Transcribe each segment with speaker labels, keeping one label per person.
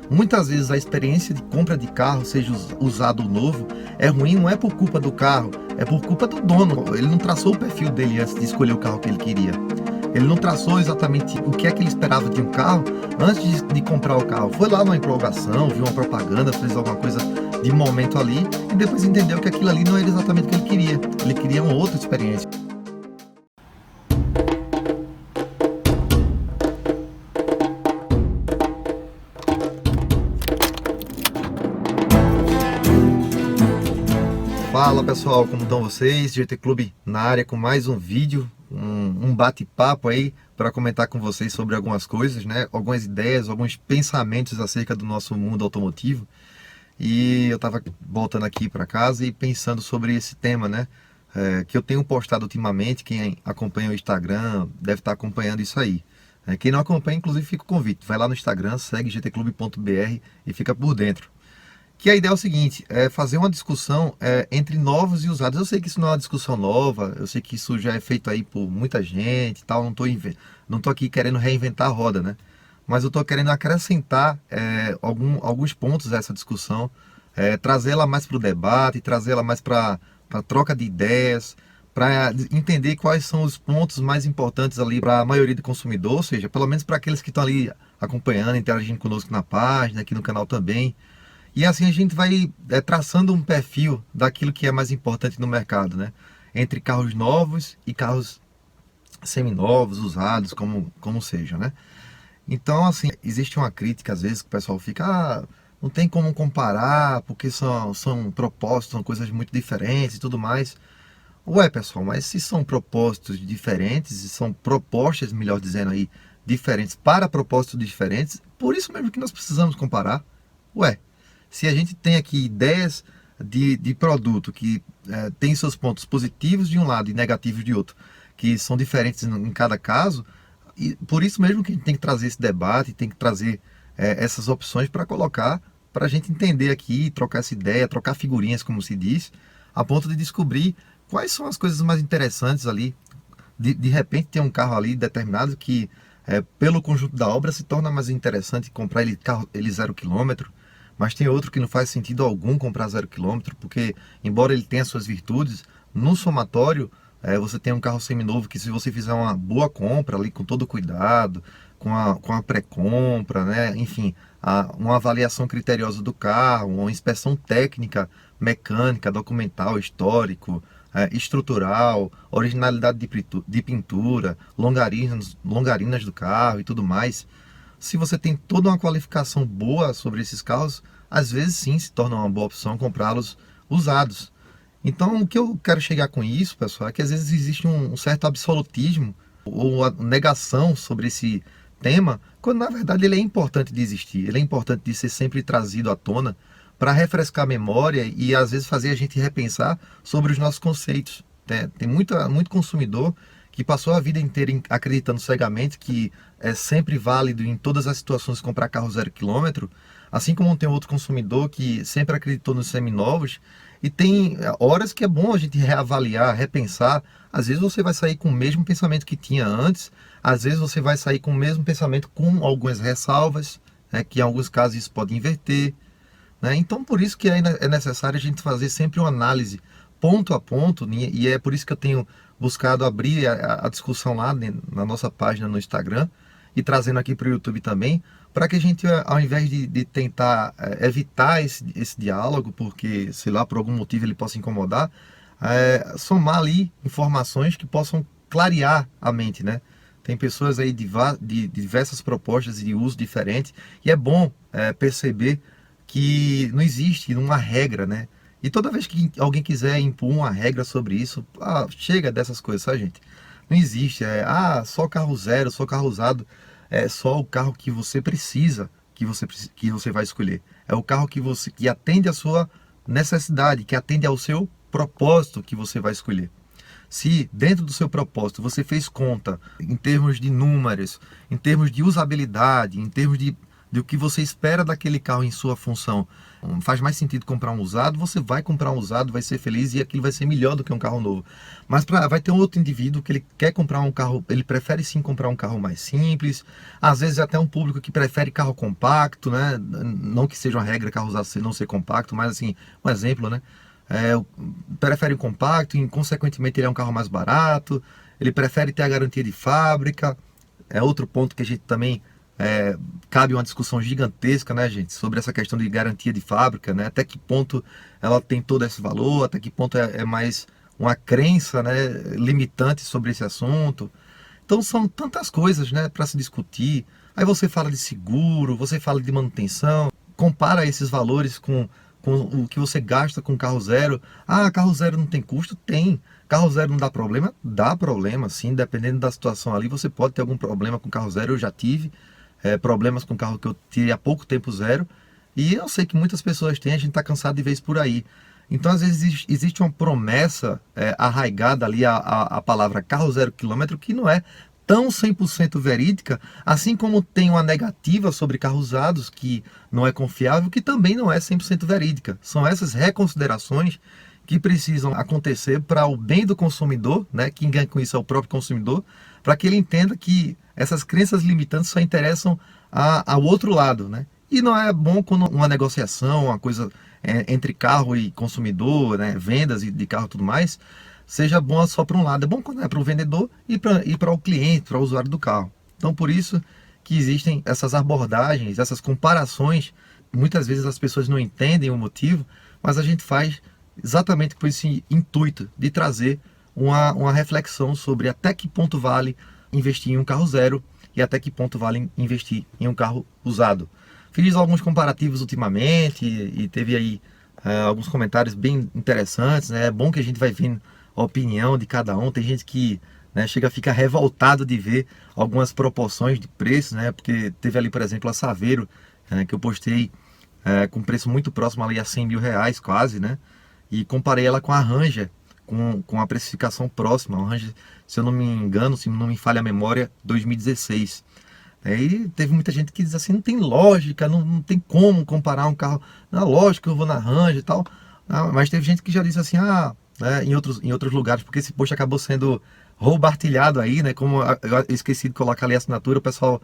Speaker 1: Muitas vezes a experiência de compra de carro, seja usado ou novo, é ruim, não é por culpa do carro, é por culpa do dono. Ele não traçou o perfil dele antes de escolher o carro que ele queria. Ele não traçou exatamente o que é que ele esperava de um carro antes de comprar o carro. Foi lá numa empolgação, viu uma propaganda, fez alguma coisa de momento ali e depois entendeu que aquilo ali não era exatamente o que ele queria. Ele queria uma outra experiência. Fala pessoal, como estão vocês? GT Clube na área com mais um vídeo, um bate-papo aí para comentar com vocês sobre algumas coisas, né? Algumas ideias, alguns pensamentos acerca do nosso mundo automotivo. E eu estava voltando aqui para casa e pensando sobre esse tema, né? Que eu tenho postado ultimamente. Quem acompanha o Instagram deve estar acompanhando isso aí. Quem não acompanha, inclusive, fica o convite. Vai lá no Instagram, segue gtclube.br e fica por dentro. Que a ideia é o seguinte, é fazer uma discussão entre novos e usados. Eu sei que isso não é uma discussão nova, eu sei que isso já é feito aí por muita gente e tal, não tô aqui querendo reinventar a roda, né? Mas eu tô querendo acrescentar alguns pontos a essa discussão, trazê-la mais para o debate, trazê-la mais para a troca de ideias, para entender quais são os pontos mais importantes ali para a maioria do consumidor, ou seja, pelo menos para aqueles que estão ali acompanhando, interagindo conosco na página, aqui no canal também. E assim a gente vai traçando um perfil daquilo que é mais importante no mercado, né? Entre carros novos e carros seminovos, usados, como seja, né? Então, assim, existe uma crítica às vezes que o pessoal fica, não tem como comparar, porque são propósitos, são coisas muito diferentes e tudo mais. Ué, pessoal, mas se são propósitos diferentes, e são propostas, melhor dizendo aí, diferentes para propósitos diferentes, por isso mesmo que nós precisamos comparar. Ué, se a gente tem aqui ideias de produto que tem seus pontos positivos de um lado e negativos de outro, que são diferentes em cada caso, e por isso mesmo que a gente tem que trazer esse debate, tem que trazer essas opções para colocar, para a gente entender aqui, trocar essa ideia, trocar figurinhas, como se diz, a ponto de descobrir quais são as coisas mais interessantes ali. De repente tem um carro ali determinado que, pelo conjunto da obra, se torna mais interessante comprar ele 0 km, mas tem outro que não faz sentido algum comprar 0 km, porque embora ele tenha suas virtudes, no somatório você tem um carro seminovo que, se você fizer uma boa compra ali com todo cuidado, com a pré-compra, né? Enfim, uma avaliação criteriosa do carro, uma inspeção técnica, mecânica, documental, histórico, estrutural, originalidade de pintura, longarinas do carro e tudo mais. Se você tem toda uma qualificação boa sobre esses carros, às vezes sim se torna uma boa opção comprá-los usados. Então, o que eu quero chegar com isso, pessoal, é que às vezes existe um certo absolutismo ou a negação sobre esse tema, quando na verdade ele é importante de existir, ele é importante de ser sempre trazido à tona para refrescar a memória e às vezes fazer a gente repensar sobre os nossos conceitos. Tem muito consumidor que passou a vida inteira acreditando cegamente que é sempre válido em todas as situações comprar carro 0 km, assim como tem outro consumidor que sempre acreditou nos seminovos, e tem horas que é bom a gente reavaliar, repensar. Às vezes você vai sair com o mesmo pensamento que tinha antes, às vezes você vai sair com o mesmo pensamento com algumas ressalvas, que em alguns casos isso pode inverter, né? Então, por isso que é necessário a gente fazer sempre uma análise ponto a ponto, e é por isso que eu tenho buscado abrir a discussão lá na nossa página no Instagram e trazendo aqui para o YouTube também, para que a gente, ao invés de tentar evitar esse diálogo, porque, sei lá, por algum motivo ele possa incomodar, somar ali informações que possam clarear a mente, né? Tem pessoas aí de diversas propostas de uso diferentes, e é bom perceber que não existe uma regra, né? E toda vez que alguém quiser impor uma regra sobre isso, chega dessas coisas, sabe, gente? Não existe, só carro zero, só carro usado, é só o carro que você precisa, que você vai escolher. É o carro que atende à sua necessidade, que atende ao seu propósito que você vai escolher. Se dentro do seu propósito você fez conta em termos de números, em termos de usabilidade, em termos de do que você espera daquele carro em sua função. Faz mais sentido comprar um usado, você vai comprar um usado, vai ser feliz e aquilo vai ser melhor do que um carro novo. Mas vai ter um outro indivíduo que ele quer comprar um carro, ele prefere sim comprar um carro mais simples, às vezes até um público que prefere carro compacto, né? Não que seja uma regra carro usado não ser compacto, mas assim, um exemplo, né? Prefere um compacto e consequentemente ele é um carro mais barato, ele prefere ter a garantia de fábrica. É outro ponto que a gente também cabe uma discussão gigantesca, né, gente, sobre essa questão de garantia de fábrica, né? Até que ponto ela tem todo esse valor, até que ponto é mais uma crença, né, limitante sobre esse assunto. Então são tantas coisas, né, para se discutir. Aí você fala de seguro, você fala de manutenção, compara esses valores com o que você gasta com carro zero. Ah, carro zero não tem custo? Tem. Carro zero não dá problema? Dá problema, sim. Dependendo da situação ali, você pode ter algum problema com carro zero. Eu já tive problemas com carro que eu tirei há pouco tempo zero. E eu sei que muitas pessoas têm, a gente está cansado de ver isso por aí. Então, às vezes, existe uma promessa arraigada ali a palavra carro zero quilômetro que não é tão 100% verídica, assim como tem uma negativa sobre carros usados que não é confiável, que também não é 100% verídica. São essas reconsiderações que precisam acontecer para o bem do consumidor, né? Quem ganha com isso é o próprio consumidor, para que ele entenda que essas crenças limitantes só interessam ao outro lado, né? E não é bom quando uma negociação, uma coisa entre carro e consumidor, né? Vendas de carro e tudo mais, seja bom só para um lado. É bom quando é para o vendedor e para o cliente, para o usuário do carro. Então, por isso que existem essas abordagens, essas comparações. Muitas vezes as pessoas não entendem o motivo, mas a gente faz exatamente com esse intuito de trazer uma reflexão sobre até que ponto vale investir em um carro zero e até que ponto vale investir em um carro usado. Fiz alguns comparativos ultimamente e teve aí alguns comentários bem interessantes, né? É bom que a gente vai vendo a opinião de cada um. Tem gente que, né, chega a ficar revoltado de ver algumas proporções de preços, né? Porque teve ali, por exemplo, a Saveiro, que eu postei com preço muito próximo ali a 100 mil reais quase, né? E comparei ela com a Ranger, com a precificação próxima. A Ranger, se eu não me engano, se não me falha a memória, 2016. Aí teve muita gente que diz assim, não tem lógica, não tem como comparar um carro. Não, lógico que eu vou na Ranger e tal. Mas teve gente que já disse assim, em outros lugares, porque esse post acabou sendo roubartilhado aí, né? Como eu esqueci de colocar ali a assinatura, o pessoal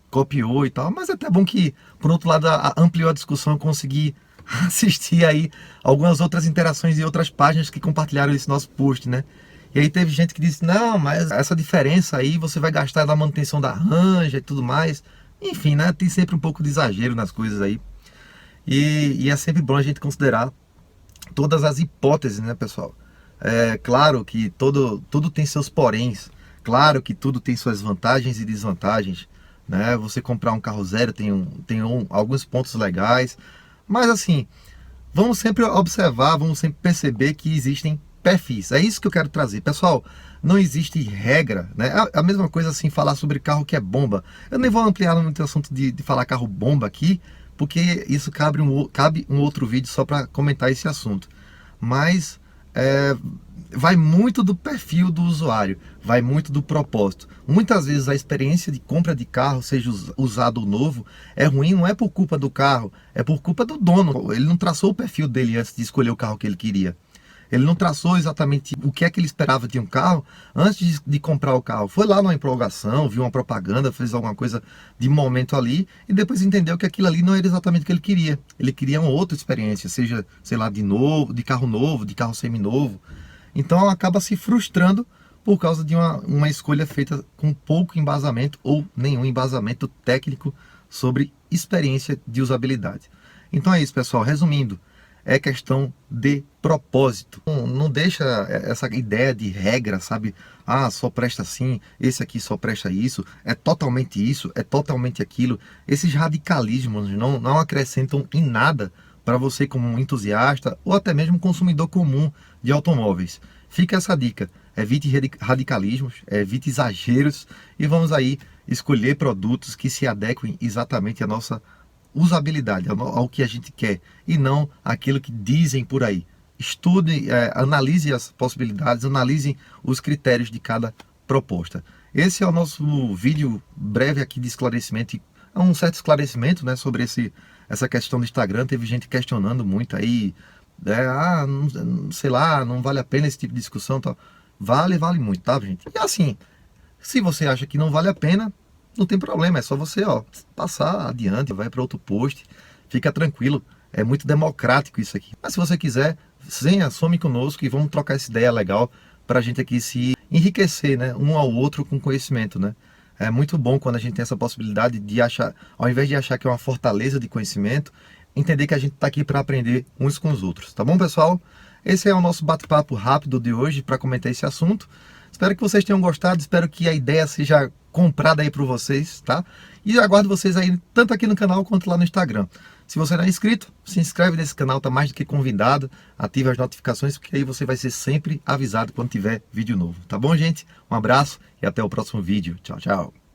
Speaker 1: copiou e tal. Mas é até bom que, por outro lado, ampliou a discussão, eu consegui assistir aí algumas outras interações de outras páginas que compartilharam esse nosso post, né? E aí teve gente que disse, não, mas essa diferença aí você vai gastar na manutenção da Ranger e tudo mais. Enfim, né? Tem sempre um pouco de exagero nas coisas aí. E é sempre bom a gente considerar todas as hipóteses, né, pessoal? É claro que tudo tem seus poréns. Claro que tudo tem suas vantagens e desvantagens, né? Você comprar um carro zero tem alguns pontos legais. Mas assim, vamos sempre observar, vamos sempre perceber que existem perfis. É isso que eu quero trazer. Pessoal, não existe regra, né? A mesma coisa assim, falar sobre carro que é bomba. Eu nem vou ampliar muito o assunto de falar carro bomba aqui, porque isso cabe um outro vídeo só para comentar esse assunto. Mas vai muito do perfil do usuário, vai muito do propósito. Muitas vezes a experiência de compra de carro, seja usado ou novo, é ruim, não é por culpa do carro, é por culpa do dono. Ele não traçou o perfil dele antes de escolher o carro que ele queria. Ele não traçou exatamente o que é que ele esperava de um carro antes de comprar o carro. Foi lá numa empolgação, viu uma propaganda, fez alguma coisa de momento ali e depois entendeu que aquilo ali não era exatamente o que ele queria. Ele queria uma outra experiência, seja, sei lá, de carro novo, de carro seminovo. Então acaba se frustrando por causa de uma escolha feita com pouco embasamento ou nenhum embasamento técnico sobre experiência de usabilidade. Então é isso, pessoal. Resumindo, é questão de propósito. Não deixa essa ideia de regra, sabe? Só presta assim, esse aqui só presta isso, é totalmente aquilo. Esses radicalismos não acrescentam em nada para você como um entusiasta ou até mesmo consumidor comum de automóveis. Fica essa dica, evite radicalismos, evite exageros e vamos aí escolher produtos que se adequem exatamente à nossa usabilidade, ao que a gente quer e não aquilo que dizem por aí. Estude, analise as possibilidades, analise os critérios de cada proposta. Esse é o nosso vídeo breve aqui de esclarecimento um certo esclarecimento, né, sobre essa questão do Instagram. Teve gente questionando muito aí, sei lá, não vale a pena esse tipo de discussão, tal. Vale muito, tá, gente? E assim, se você acha que não vale a pena, não tem problema, é só você, passar adiante, vai para outro post, fica tranquilo. É muito democrático isso aqui. Mas se você quiser, venha, some conosco e vamos trocar essa ideia legal para a gente aqui se enriquecer, né, um ao outro com conhecimento, né? É muito bom quando a gente tem essa possibilidade de achar, ao invés de achar que é uma fortaleza de conhecimento, entender que a gente está aqui para aprender uns com os outros. Tá bom, pessoal? Esse é o nosso bate-papo rápido de hoje para comentar esse assunto. Espero que vocês tenham gostado, espero que a ideia seja comprada aí para vocês, tá? E aguardo vocês aí, tanto aqui no canal quanto lá no Instagram. Se você não é inscrito, se inscreve nesse canal, tá mais do que convidado, ative as notificações, porque aí você vai ser sempre avisado quando tiver vídeo novo. Tá bom, gente? Um abraço e até o próximo vídeo. Tchau, tchau.